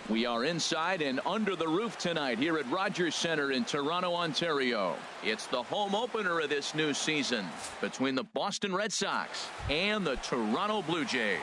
We are inside and under the roof tonight here at Rogers Centre in Toronto, Ontario. It's the home opener of this new season between the Boston Red Sox and the Toronto Blue Jays.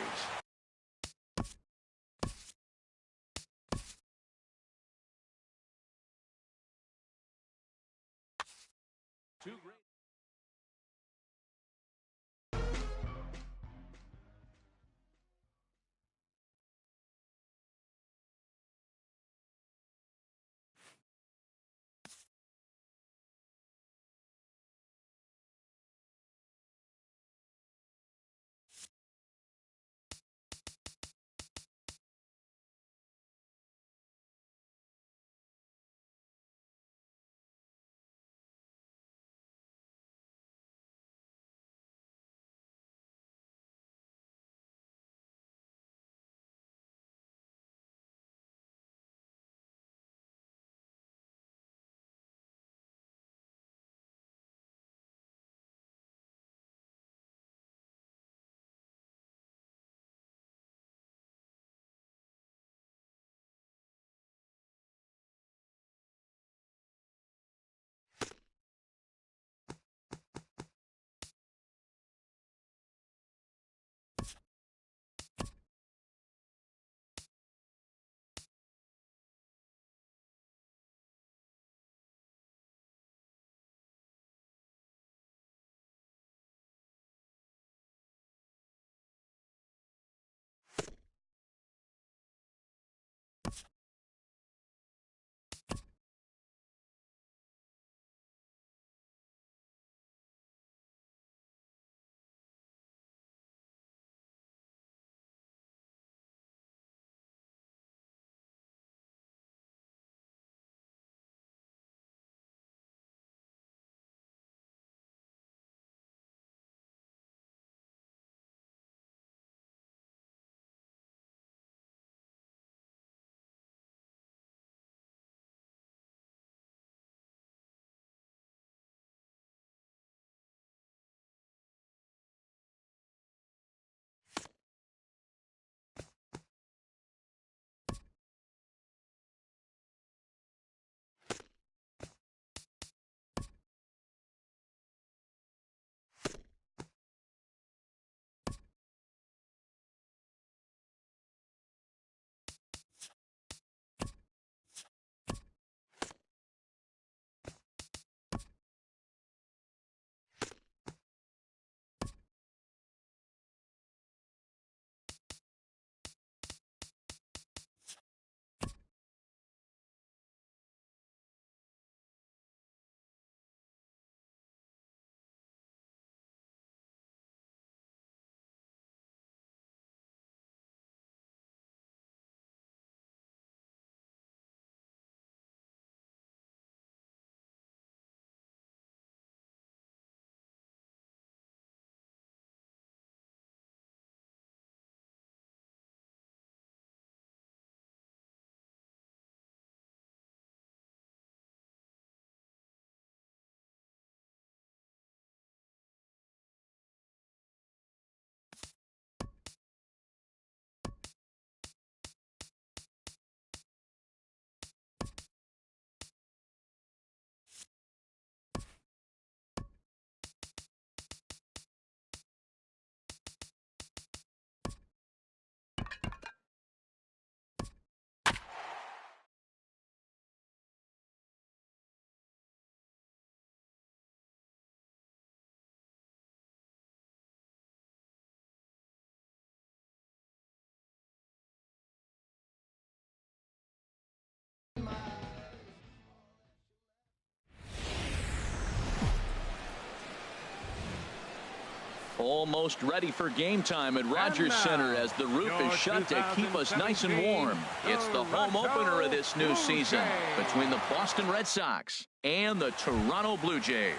Almost ready for game time at Rogers Centre as the roof is shut to keep us nice and warm. It's the home opener of this new season between the Boston Red Sox and the Toronto Blue Jays.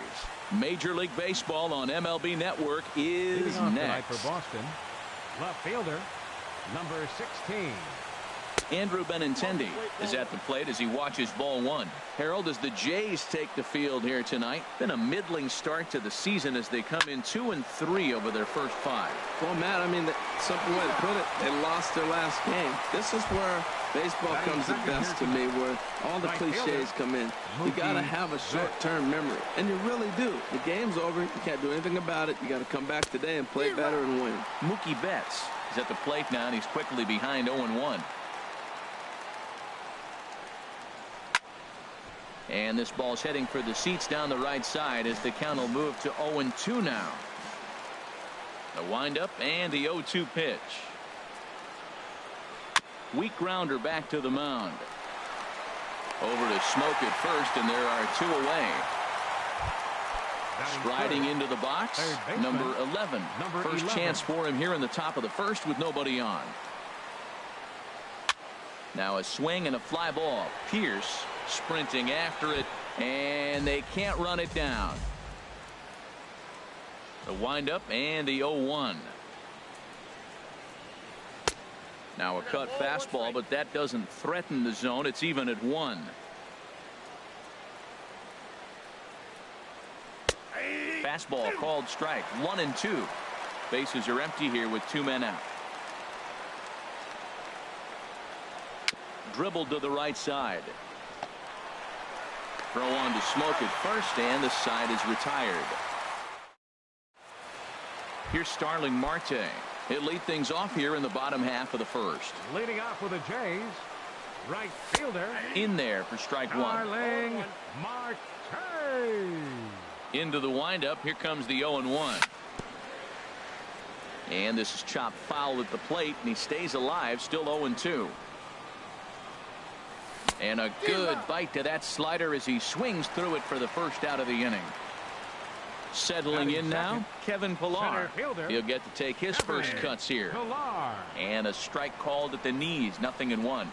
Major League Baseball on MLB Network is next. For Boston, left fielder, number 16, Andrew Benintendi is at the plate as he watches ball one. Harold, as the Jays take the field here tonight, been a middling start to the season as they come in 2-3 over their first 5. Well, Matt, I mean, the simple way to put it, they lost their last game. This is where baseball comes the best to me, where all the cliches come in. You got to have a short-term memory, and you really do. The game's over. You can't do anything about it. You got to come back today and play better and win. Mookie Betts is at the plate now, and he's quickly behind 0-1. And this ball's heading for the seats down the right side as the count will move to 0-2 now. The windup and the 0-2 pitch. Weak grounder back to the mound. Over to Smoke at first, and there are 2 away. Striding into the box, number 11. First chance for him here in the top of the first with nobody on. Now a swing and a fly ball. Pierce sprinting after it, and they can't run it down. The windup and the 0-1. Now a cut fastball, but that doesn't threaten the zone. It's even at 1. Fastball called strike. 1-2. Bases are empty here with 2 men out. Dribbled to the right side. Throw on to Smoke at first, and the side is retired. Here's Starling Marte. He'll lead things off here in the bottom half of the first. Leading off with the Jays, right fielder. In there for strike 1. Starling Marte. Into the windup. Here comes the 0-1. And this is chopped foul at the plate, and he stays alive, still 0-2. And a good bite to that slider as he swings through it for the first out of the inning. Settling in now, Kevin Pillar. He'll get to take his first cuts here. And a strike called at the knees, 0-1.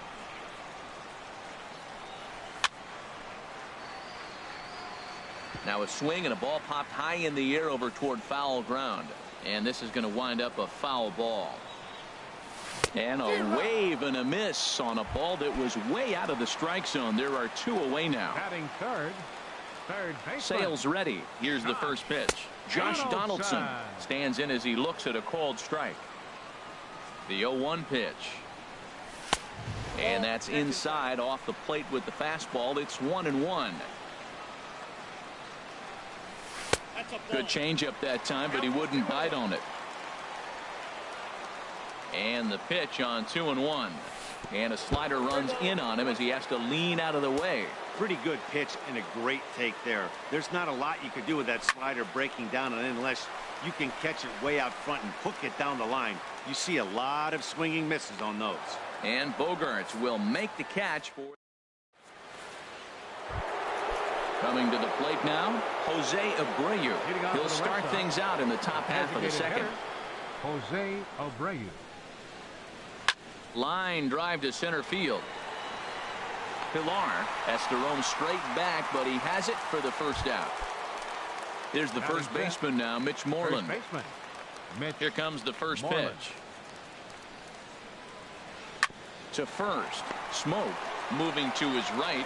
Now a swing and a ball popped high in the air over toward foul ground. And this is going to wind up a foul ball. And a wave and a miss on a ball that was way out of the strike zone. There are 2 away now. Batting third baseman. Sales ready. Here's the first pitch. Josh Donaldson stands in as he looks at a called strike. The 0-1 pitch. And that's inside off the plate with the fastball. It's 1-1. Good changeup that time, but he wouldn't bite on it. And the pitch on 2-1. And a slider runs in on him as he has to lean out of the way. Pretty good pitch and a great take there. There's not a lot you could do with that slider breaking down, and unless you can catch it way out front and hook it down the line, you see a lot of swinging misses on those. And Bogaerts will make the catch for. Coming to the plate now, Jose Abreu. He'll start things out in the top half of the second. Jose Abreu. Line drive to center field. Pillar has to roam straight back, but he has it for the first out. Here's the first baseman now, Mitch Moreland. Here comes the first pitch. To first, Smoke moving to his right,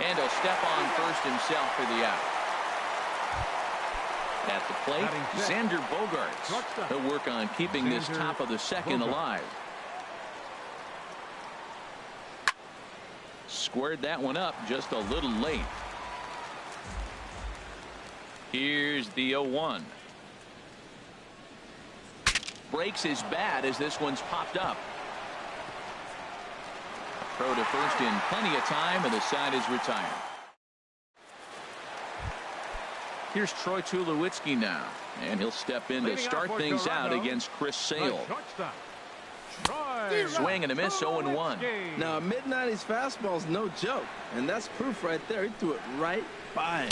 and he'll step on first himself for the out. At the plate, Xander Bogaerts. He'll work on keeping this top of the second alive. Squared that one up just a little late. Here's the 0-1. Breaks his bat as this one's popped up. Throw to first in plenty of time, and the side is retired. Here's Troy Tulowitzki now, and he'll step in to start things out against Chris Sale. Swing and a miss, 0-1. Now a mid-90s fastball is no joke, and that's proof right there. He threw it right by him.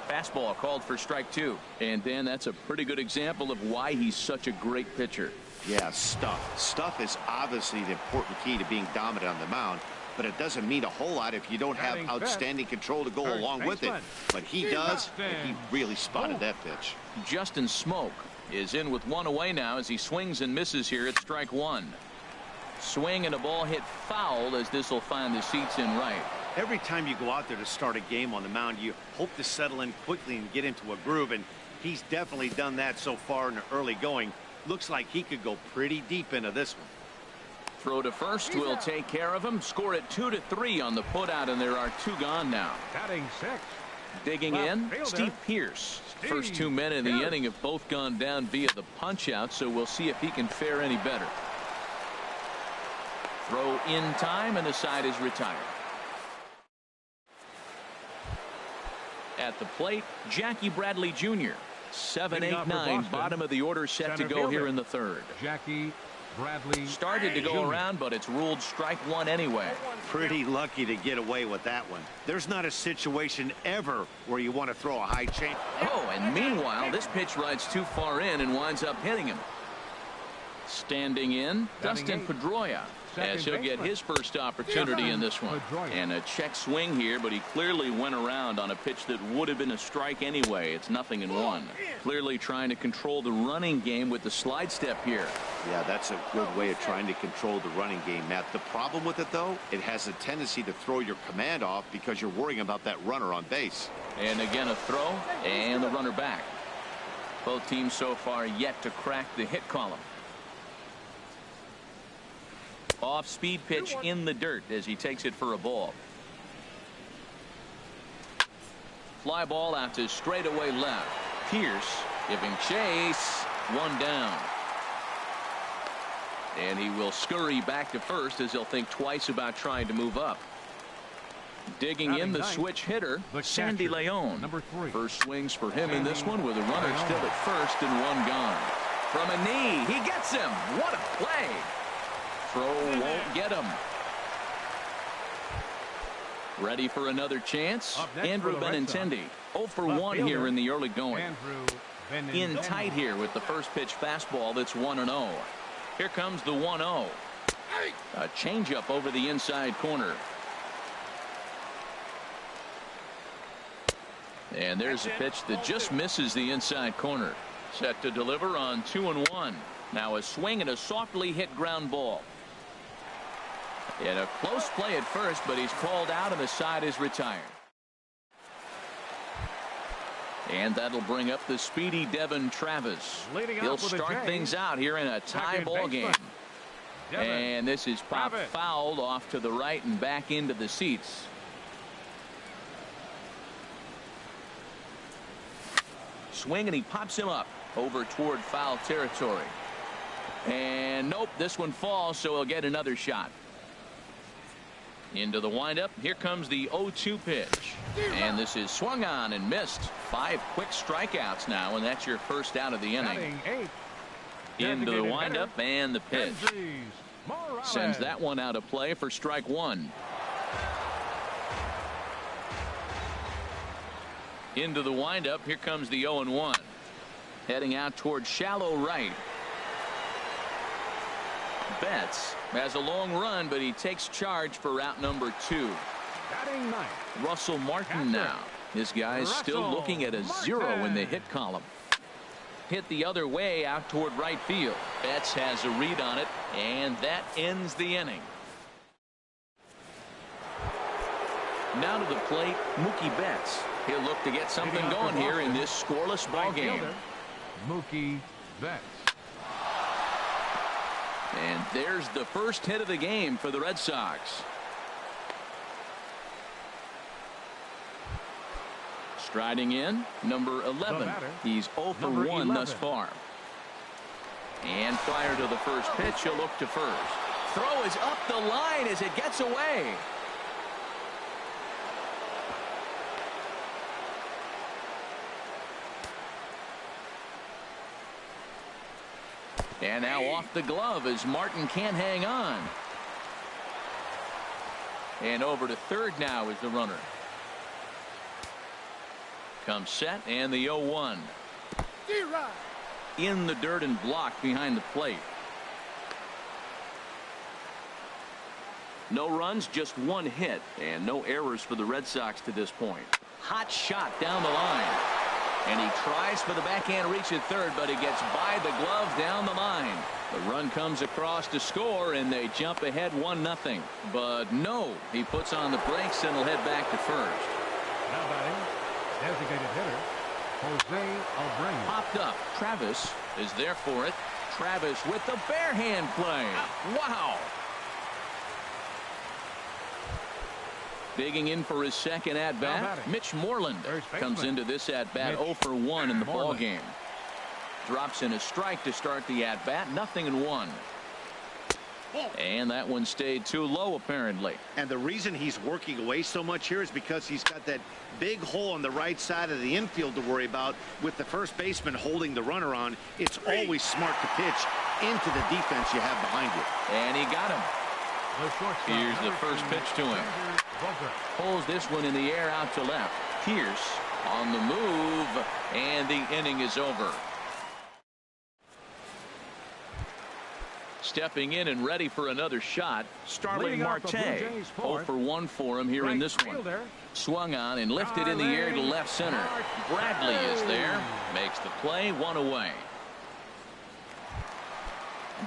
Fastball called for strike 2, and Dan, that's a pretty good example of why he's such a great pitcher. Yeah, stuff is obviously the important key to being dominant on the mound, but it doesn't mean a whole lot if you don't have outstanding control to go along with it. But he does, and he really spotted that pitch. Justin Smoke is in with 1 away now as he swings and misses here at strike 1. Swing and a ball hit foul as this will find the seats in right. Every time you go out there to start a game on the mound, you hope to settle in quickly and get into a groove, and he's definitely done that so far in the early going. Looks like he could go pretty deep into this one. Throw to first will take care of him. Score it 2-3 on the putout, and there are 2 gone now. Batting 6. Digging in, Steve Pearce. First 2 men in the inning have both gone down via the punch out, so we'll see if he can fare any better. Throw in time, and the side is retired. At the plate, Jackie Bradley Jr. 7, 8, 9, bottom of the order, set to go here in the third. Jackie Bradley started to go around, but it's ruled strike one anyway. Pretty lucky to get away with that one. There's not a situation ever where you want to throw a high change. Oh, and meanwhile, this pitch rides too far in and winds up hitting him. Standing in, Dustin Pedroia, as he'll get his first opportunity in this one. And a check swing here, but he clearly went around on a pitch that would have been a strike anyway. It's 0-1. Clearly trying to control the running game with the slide step here. Yeah, that's a good way of trying to control the running game, Matt. The problem with it, though, it has a tendency to throw your command off because you're worrying about that runner on base. And again, a throw and the runner back. Both teams so far yet to crack the hit column. Off-speed pitch in the dirt as he takes it for a ball. Fly ball out to straightaway left. Pearce giving chase. 1 down. And he will scurry back to first as he'll think twice about trying to move up. Digging in the switch hitter, Sandy Leon. First swings for him in this one with a runner still at first and 1 gone. From a knee, he gets him. What a play. Throw won't get him. Ready for another chance. Andrew Benintendi 0 for 1 here in the early going. In tight here with the first pitch fastball that's 1-0. Here comes the 1-0. A changeup over the inside corner. And there's a pitch that just misses the inside corner. Set to deliver on 2-1. Now a swing and a softly hit ground ball. And a close play at first, but he's called out and the side is retired. And that'll bring up the speedy Devin Travis. He'll start things out here in a tie ball game. And this is popped fouled off to the right and back into the seats. Swing and he pops him up over toward foul territory. And nope, this one falls, so he'll get another shot. Into the windup. Here comes the 0-2 pitch. And this is swung on and missed. 5 quick strikeouts now, and that's your first out of the inning. Into the windup and the pitch. Sends that one out of play for strike 1. Into the windup. Here comes the 0-1. Heading out toward shallow right. Betts has a long run, but he takes charge for route number 2. Russell Martin now. This guy's still looking at a 0 in the hit column. Hit the other way out toward right field. Betts has a read on it, and that ends the inning. Now to the plate, Mookie Betts. He'll look to get something going here in this scoreless ball game. Mookie Betts. And there's the first hit of the game for the Red Sox. Striding in, number 11. He's 0 for 1 thus far. And prior to the first pitch, he'll look to first. Throw is up the line as it gets away. And now off the glove as Martin can't hang on. And over to third now is the runner. Comes set and the 0-1. In the dirt and blocked behind the plate. No runs, just 1 hit, and no errors for the Red Sox to this point. Hot shot down the line. And he tries for the backhand reach at third, but he gets by the glove down the line. The run comes across to score, and they jump ahead 1-0. But no, he puts on the brakes and will head back to first. Now batting, designated hitter, Jose Abreu. Popped up. Travis is there for it. Travis with the bare hand play. Wow. Digging in for his second at-bat, Mitch Moreland comes into this at-bat 0 for 1 in the ball game. Drops in a strike to start the at-bat, 0-1. And that one stayed too low, apparently. And the reason he's working away so much here is because he's got that big hole on the right side of the infield to worry about. With the first baseman holding the runner on, it's always smart to pitch into the defense you have behind you. And he got him. Here's the first pitch to him. Pulls this one in the air out to left. Pierce on the move, and the inning is over. Stepping in and ready for another shot, Starling Marte. 0 for 1 for him here in this one. Swung on and lifted in the air to left center. Bradley is there. Makes the play, 1 away.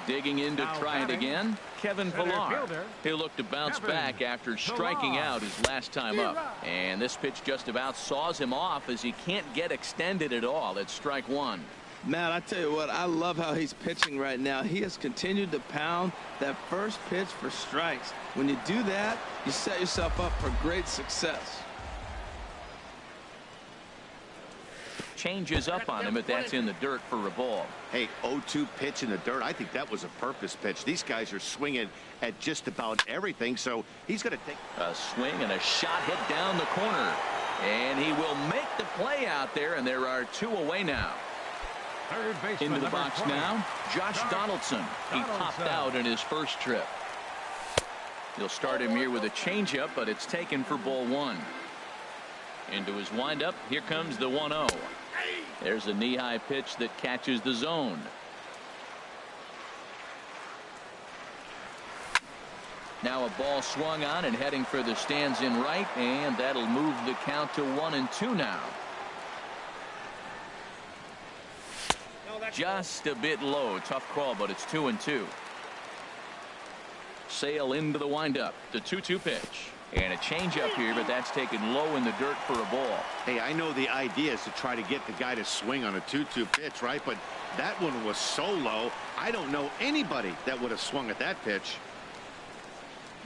Digging in to try it again, Kevin Pillar. He'll look to bounce back after striking out his last time up. And this pitch just about saws him off as he can't get extended at all. It's strike 1. Matt, I tell you what, I love how he's pitching right now. He has continued to pound that first pitch for strikes. When you do that, you set yourself up for great success. Changes up on him, but that's in the dirt for a ball. Hey, 0-2 pitch in the dirt. I think that was a purpose pitch. These guys are swinging at just about everything, so he's going to take a swing and a shot hit down the corner. And he will make the play out there, and there are 2 away now. Into the box now, Josh Donaldson. He popped out in his first trip. He'll start him here with a changeup, but it's taken for ball 1. Into his windup, here comes the 1-0. There's a knee-high pitch that catches the zone. Now a ball swung on and heading for the stands in right, and that'll move the count to 1-2 now. Just a bit low. Tough call, but it's 2-2. Sale into the windup. The 2-2 pitch. And a changeup here, but that's taken low in the dirt for a ball. Hey, I know the idea is to try to get the guy to swing on a 2-2 pitch, right? But that one was so low, I don't know anybody that would have swung at that pitch.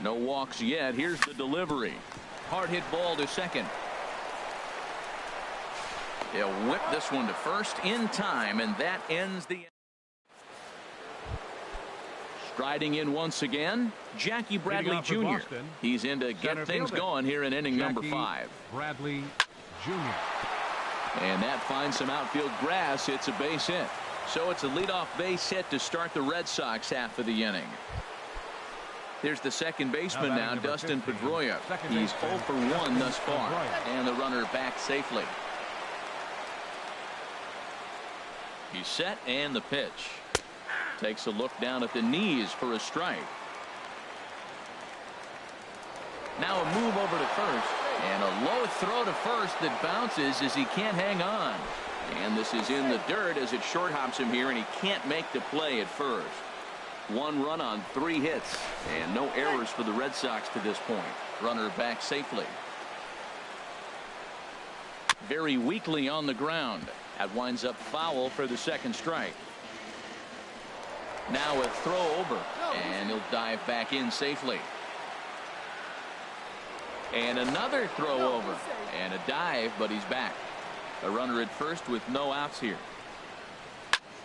No walks yet. Here's the delivery. Hard hit ball to second. They'll whip this one to first in time, and that ends the. Striding in once again, Jackie Bradley Jr. He's in to get things going here in inning number 5. Bradley Jr. And that finds some outfield grass. It's a base hit. So it's a leadoff base hit to start the Red Sox half of the inning. Here's the second baseman now, Dustin Pedroia. He's 0 for 1 thus far. And the runner back safely. He's set, and the pitch. Takes a look down at the knees for a strike. Now a move over to first, and a low throw to first that bounces as he can't hang on. And this is in the dirt as it short hops him here, and he can't make the play at first. 1 run on 3 hits, and no errors for the Red Sox to this point. Runner back safely. Very weakly on the ground. That winds up foul for the second strike. Now a throw over, and he'll dive back in safely. And another throw over, and a dive, but he's back. A runner at first with no outs here.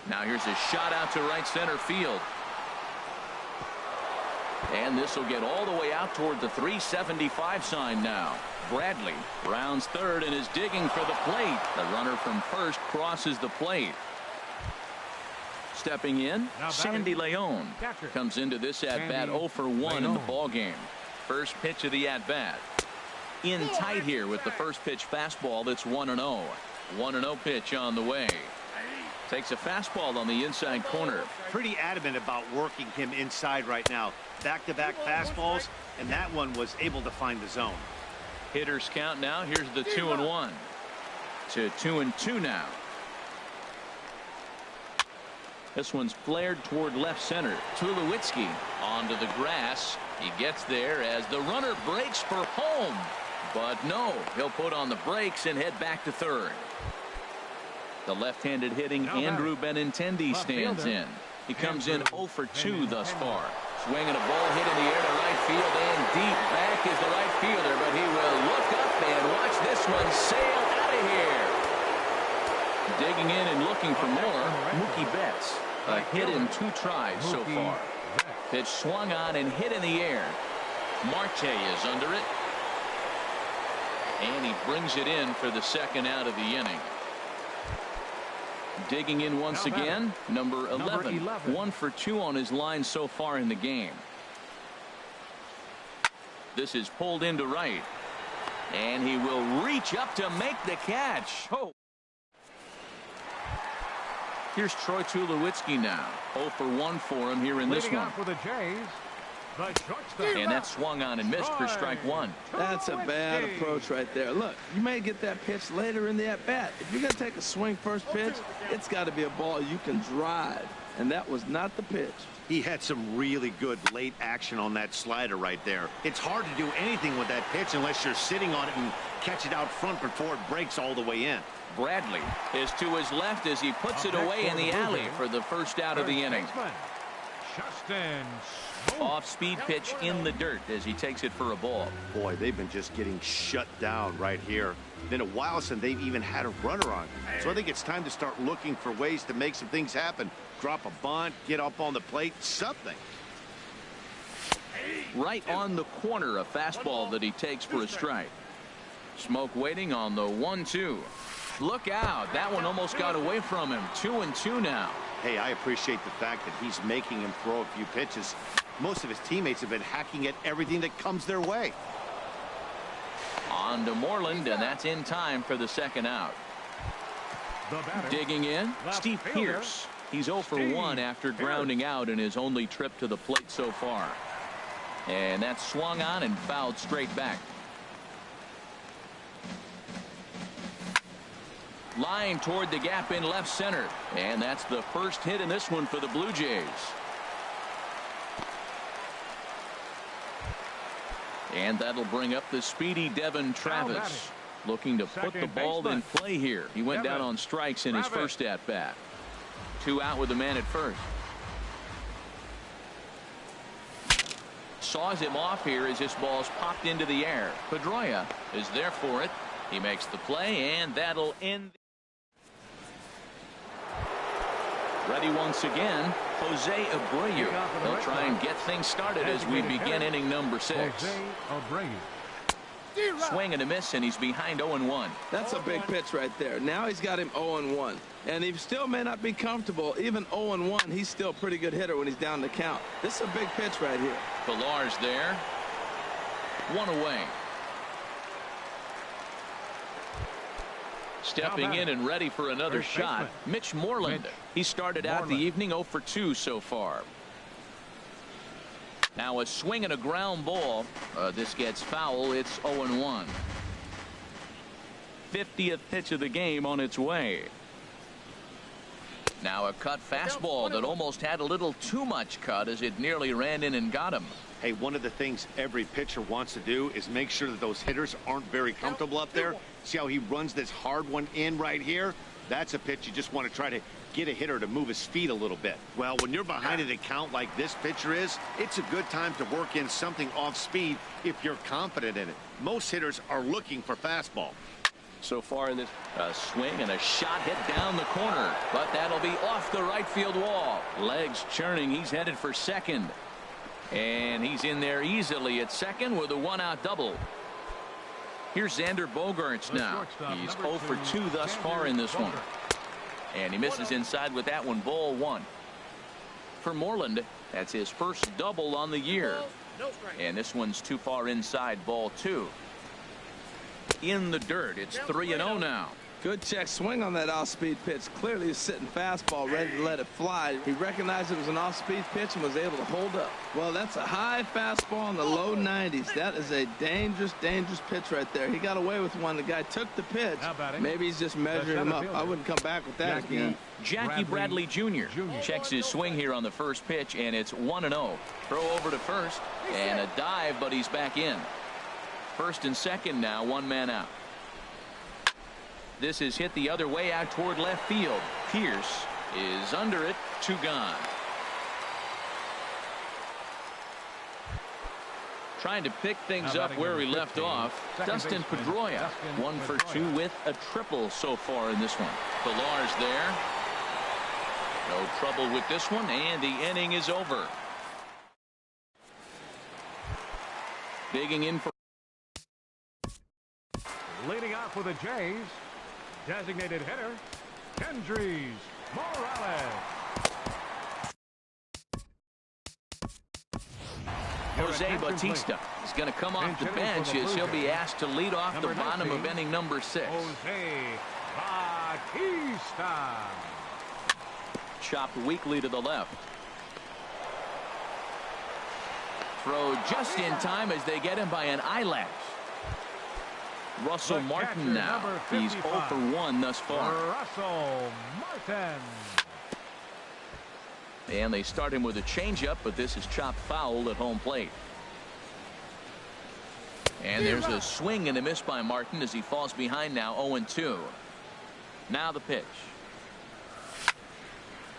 Now here's a shot out to right center field. And this will get all the way out toward the 375 sign now. Bradley rounds third and is digging for the plate. The runner from first crosses the plate. Stepping in, Sandy Leon comes into this at-bat 0 for 1 in the ball game. First pitch of the at-bat. In tight here with the first pitch fastball that's 1-0. 1-0 pitch on the way. Takes a fastball on the inside corner. Pretty adamant about working him inside right now. Back-to-back fastballs, and that one was able to find the zone. Hitters count now. Here's the 2-1. to 2-2 now. This one's flared toward left center. Tulowitzki onto the grass. He gets there as the runner breaks for home. But no, he'll put on the brakes and head back to third. The left-handed hitting Andrew Benintendi stands in. He comes in 0 for 2 thus far. Swinging a ball hit in the air to right field and deep. Back is the right fielder, but he will look up and watch this one sail out of here. Digging in and looking for more, Mookie Betts. A hit in 2 tries so far. Pitch swung on and hit in the air. Marte is under it. And he brings it in for the second out of the inning. Digging in once again, number 11. 1 for 2 on his line so far in the game. This is pulled into right. And he will reach up to make the catch. Oh. Here's Troy Tulowitzki now. 0 for 1 for him here in this one. For the Jays, and that swung on and missed for strike 1. That's a bad approach right there. Look, you may get that pitch later in the at-bat. If you're going to take a swing first pitch, it's got to be a ball you can drive. And that was not the pitch. He had some really good late action on that slider right there. It's hard to do anything with that pitch unless you're sitting on it and catch it out front before it breaks all the way in. Bradley is to his left as he puts it away in the alley for the first out of the inning. Off-speed pitch in the dirt as he takes it for a ball. Boy, they've been just getting shut down right here. Been a while since they've even had a runner on. So I think it's time to start looking for ways to make some things happen. Drop a bunt, get up on the plate, something. Right on the corner, a fastball that he takes for a strike. Smoke waiting on the 1-2. Look out. That one almost got away from him. 2-2 now. Hey, I appreciate the fact that he's making him throw a few pitches. Most of his teammates have been hacking at everything that comes their way. On to Moreland, and that's in time for the second out. Digging in, Steve Pearce. He's 0 for 1 after grounding out in his only trip to the plate so far. And that's swung on and fouled straight back. Line toward the gap in left center. And that's the first hit in this one for the Blue Jays. And that'll bring up the speedy Devin Travis. Looking to put the ball in play here. He went down on strikes in his first at-bat. 2 out with the man at first. Saws him off here as this ball's popped into the air. Pedroia is there for it. He makes the play, and that'll end. Ready once again, Jose Abreu. He'll try and get things started as we begin inning number 6. Swing and a miss, and he's behind 0-1. That's a big pitch right there. Now he's got him 0-1. And he still may not be comfortable. Even 0-1, he's still a pretty good hitter when he's down the count. This is a big pitch right here. Pilar's there. 1 away. Stepping in and ready for another shot, Mitch Moreland. He started out the evening 0 for 2 so far. Now a swing and a ground ball. This gets foul. It's 0-1. 50th pitch of the game on its way. Now a cut fastball that almost had a little too much cut as it nearly ran in and got him. Hey, one of the things every pitcher wants to do is make sure that those hitters aren't very comfortable up there. See how he runs this hard one in right here? That's a pitch you just want to try to get a hitter to move his feet a little bit. Well, when you're behind an account like this pitcher is, it's a good time to work in something off speed if you're confident in it. Most hitters are looking for fastball. So far in this swing and a shot hit down the corner, but that'll be off the right field wall. Legs churning. He's headed for second. And he's in there easily at second with a 1-out double. Here's Xander Bogaerts now. He's 0 for 2 thus far in this one. And he misses inside with that one. Ball 1. For Moreland, that's his first double on the year. And this one's too far inside. Ball 2. In the dirt. It's 3-0 now. Good check swing on that off-speed pitch. Clearly he's sitting fastball, ready to let it fly. He recognized it was an off-speed pitch and was able to hold up. Well, that's a high fastball in the low 90s. That is a dangerous, dangerous pitch right there. He got away with one. The guy took the pitch. Maybe he's just measuring him up. I wouldn't come back with that again. Jackie Bradley Jr. checks his swing here on the first pitch, and it's 1-0. Throw over to first, and a dive, but he's back in. First and second now, one man out. This is hit the other way out toward left field. Pierce is under it, 2 gone. Trying to pick things up where we left off. Dustin Pedroia, 1 for 2 with a triple so far in this one. Pilar's there. No trouble with this one, and the inning is over. Digging in for. Leading off with the Jays, designated hitter, Kendrys Morales. Jose Bautista is going to come off the bench as he'll be asked to lead off the bottom of inning number 6. Jose Bautista. Chopped weakly to the left. Throw just in time as they get him by an eyelash. Russell Martin now. He's 0 for 1 thus far. Russell Martin. And they start him with a changeup, but this is chopped foul at home plate. And there's a swing and a miss by Martin as he falls behind now 0-2. Now the pitch.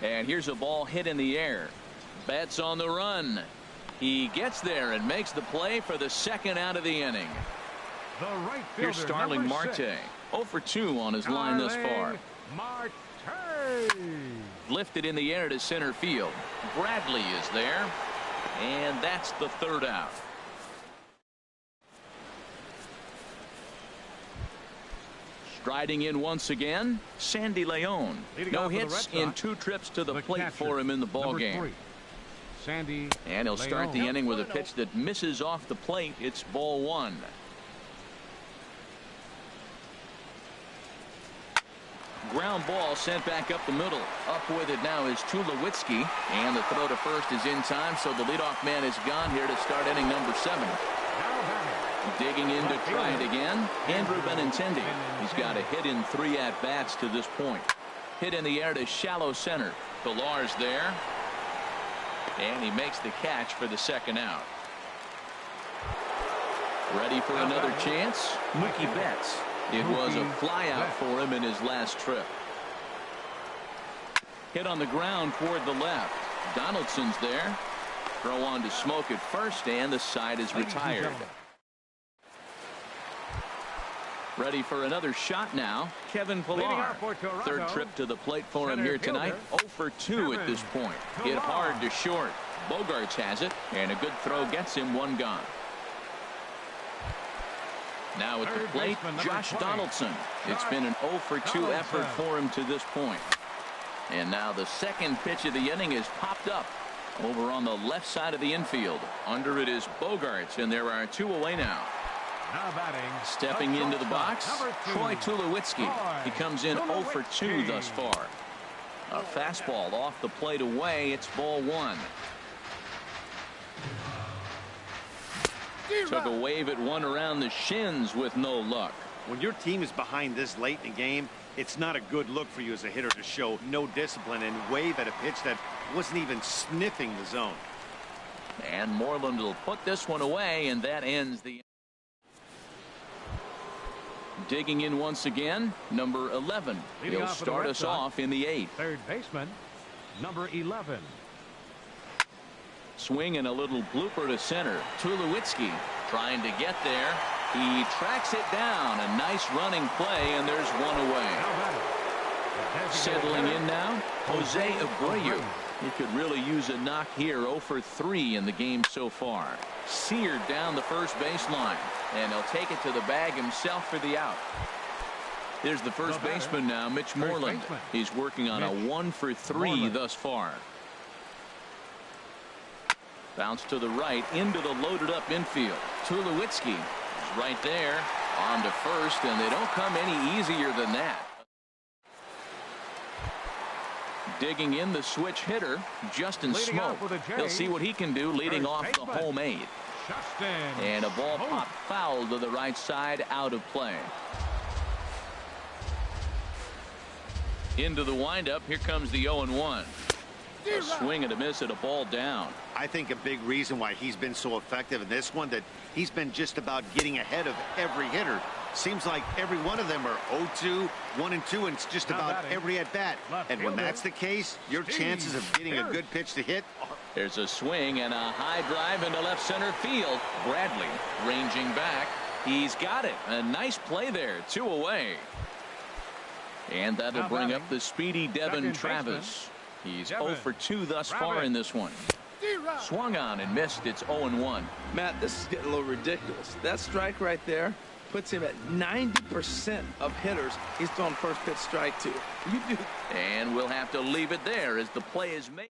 And here's a ball hit in the air. Betts on the run. He gets there and makes the play for the second out of the inning. The right Here's fielder, Starling Marte. 0 for 2 on his line thus far. Marte. Lifted in the air to center field. Bradley is there. And that's the third out. Striding in once again, Sandy Leon. No hits in 2 trips to the plate for him in the ball game. Sandy and he'll start the inning with a pitch that misses off the plate. It's ball 1. Ground ball sent back up the middle. Up with it now is Tulowitzki, and the throw to first is in time, so the leadoff man is gone here to start inning number 7. Digging in to try it again, Andrew Benintendi. He's got a hit in 3 at-bats to this point. Hit in the air to shallow center. Pilar's there, and he makes the catch for the second out. Ready for another chance? Mookie Betts. It was a fly out for him in his last trip. Hit on the ground toward the left. Donaldson's there. Throw on to Smoke at first, and the side is retired. Ready for another shot now. Kevin Pillar. Third trip to the plate for him here tonight. 0 for 2 at this point. Hit hard to short. Bogarts has it, and a good throw gets him 1 gone. Now at the plate, Josh Donaldson. It's been an 0 for 2 effort for him to this point. And now the second pitch of the inning is popped up over on the left side of the infield. Under it is Bogarts, and there are 2 away now. Stepping into the box, Troy Tulowitzki. He comes in 0 for 2 thus far. A fastball off the plate away. It's ball 1. Took a wave at one around the shins with no luck. When your team is behind this late in the game, it's not a good look for you as a hitter to show no discipline and wave at a pitch that wasn't even sniffing the zone. And Moreland will put this one away, and that ends the. Digging in once again, number 11. He'll start us off in the 8th. Third baseman, number 11. Swing and a little blooper to center. Tulowitzki trying to get there. He tracks it down. A nice running play, and there's 1 away. Settling in now, Jose Abreu. He could really use a knock here. 0 for 3 in the game so far. Seared down the first baseline, and he'll take it to the bag himself for the out. There's the first baseman now, Mitch Moreland. He's working on a 1 for 3 thus far. Bounce to the right into the loaded up infield. Tulowitzki is right there on to first, and they don't come any easier than that. Digging in the switch hitter, Justin Smoke. He'll see what he can do leading off the home 8. And a ball pop foul to the right side, out of play. Into the windup, here comes the 0-1. A swing and a miss at a ball down. I think a big reason why he's been so effective in this one, that he's been just about getting ahead of every hitter. Seems like every one of them are 0-2, 1-2, and it's just about every at-bat. And when that's the case, your chances of getting a good pitch to hit are... There's a swing and a high drive into left center field. Bradley ranging back. He's got it. A nice play there. 2 away. And that'll bring up the speedy Devin Travis. He's 0 for 2 thus far in this one. Swung on and missed. It's 0-1. Matt, this is getting a little ridiculous. That strike right there puts him at 90% of hitters he's thrown first pitch strike to. You do. And we'll have to leave it there as the play is made.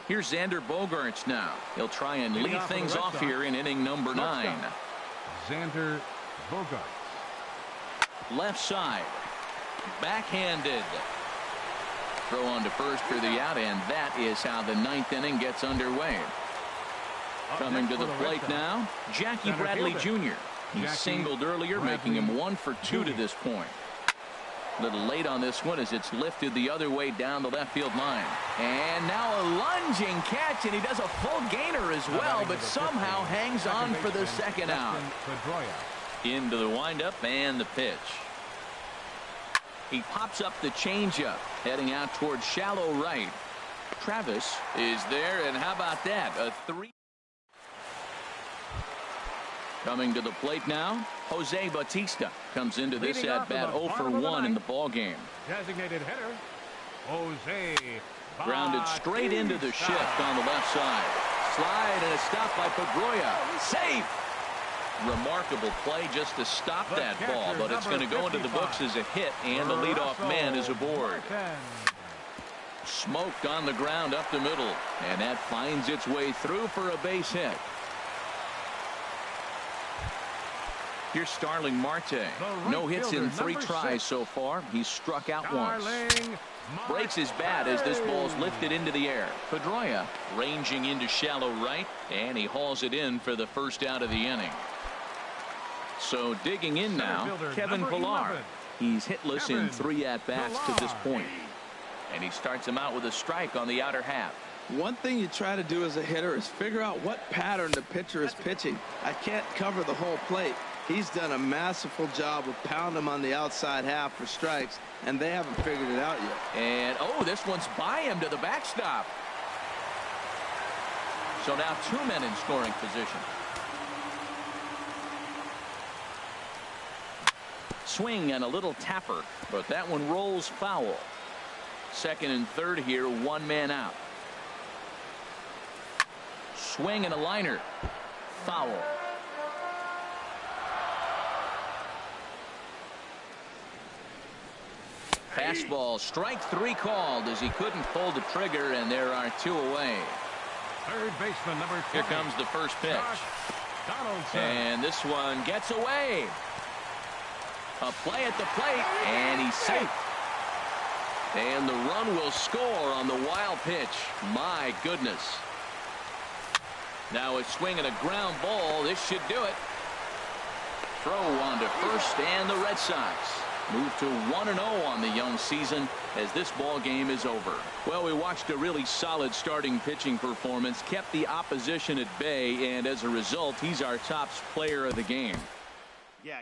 Here's Xander Bogaerts now. He'll try and lead things off here in inning number 9. Xander Bogaerts. Left side. Backhanded. Throw on to first for the out, and that is how the 9th inning gets underway. Coming to the plate now, Jackie Bradley Jr. He singled earlier, making him 1 for 2 to this point. A little late on this one as it's lifted the other way down the left field line. And now a lunging catch, and he does a full gainer as well, but somehow hangs on for the second out. Into the windup and the pitch. He pops up the changeup, heading out towards shallow right. Travis is there, and how about that? A 3. Coming to the plate now, Jose Bautista comes into this at-bat 0 for 1 in the ballgame. Designated hitter, Jose Grounded straight into the shift on the left side. Slide and a stop by Pedroia. Safe! Remarkable play just to stop that ball, but it's going to go into the books as a hit, and the leadoff man is aboard. Smoked on the ground up the middle, and that finds its way through for a base hit. Here's Starling Marte. No hits in 3 tries so far. He's struck out once. Breaks his bat as this ball's lifted into the air. Pedroia ranging into shallow right, and he hauls it in for the first out of the inning. So digging in now, Kevin Pillar. He's hitless in 3 at-bats to this point. And he starts him out with a strike on the outer half. One thing you try to do as a hitter is figure out what pattern the pitcher is pitching. I can't cover the whole plate. He's done a masterful job of pounding him on the outside half for strikes, and they haven't figured it out yet. And, oh, this one's by him to the backstop. So now 2 men in scoring position. Swing and a little tapper, but that one rolls foul. 2nd and 3rd here, 1 man out. Swing and a liner. Foul. Fastball, strike 3 called as he couldn't pull the trigger, and there are 2 away. Third baseman number 20. Here comes the first pitch. And this one gets away. A play at the plate, and he's safe. And the run will score on the wild pitch. My goodness. Now a swing and a ground ball. This should do it. Throw on to first, and the Red Sox move to 1-0 on the young season as this ball game is over. Well, we watched a really solid starting pitching performance, kept the opposition at bay, and as a result, he's our top player of the game. Yeah.